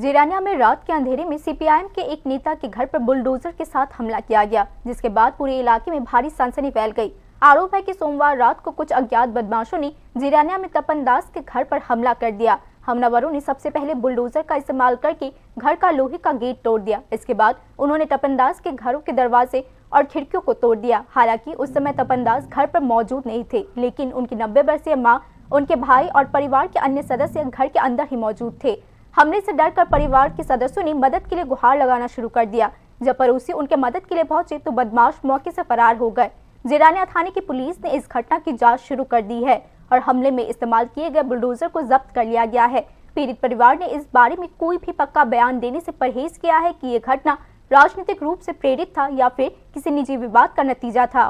जिरानिया में रात के अंधेरे में सीपीआईएम के एक नेता के घर पर बुलडोजर के साथ हमला किया गया, जिसके बाद पूरे इलाके में भारी सनसनी फैल गई। आरोप है कि सोमवार रात को कुछ अज्ञात बदमाशों ने जिरानिया में तपन दास के घर पर हमला कर दिया। हमलावरों ने सबसे पहले बुलडोजर का इस्तेमाल करके घर का लोहे का गेट तोड़ दिया। इसके बाद उन्होंने तपन दास के घरों के दरवाजे और खिड़कियों को तोड़ दिया। हालांकि उस समय तपन दास घर पर मौजूद नहीं थे, लेकिन उनकी 90 वर्षीय मां, उनके भाई और परिवार के अन्य सदस्य घर के अंदर ही मौजूद थे। हमले से डरकर परिवार के सदस्यों ने मदद के लिए गुहार लगाना शुरू कर दिया। जब पड़ोसी उनके मदद के लिए पहुंचे तो बदमाश मौके से फरार हो गए। जिरानिया थाने की पुलिस ने इस घटना की जांच शुरू कर दी है और हमले में इस्तेमाल किए गए बुलडोजर को जब्त कर लिया गया है। पीड़ित परिवार ने इस बारे में कोई भी पक्का बयान देने से परहेज किया है कि ये घटना राजनीतिक रूप से प्रेरित था या फिर किसी निजी विवाद का नतीजा था।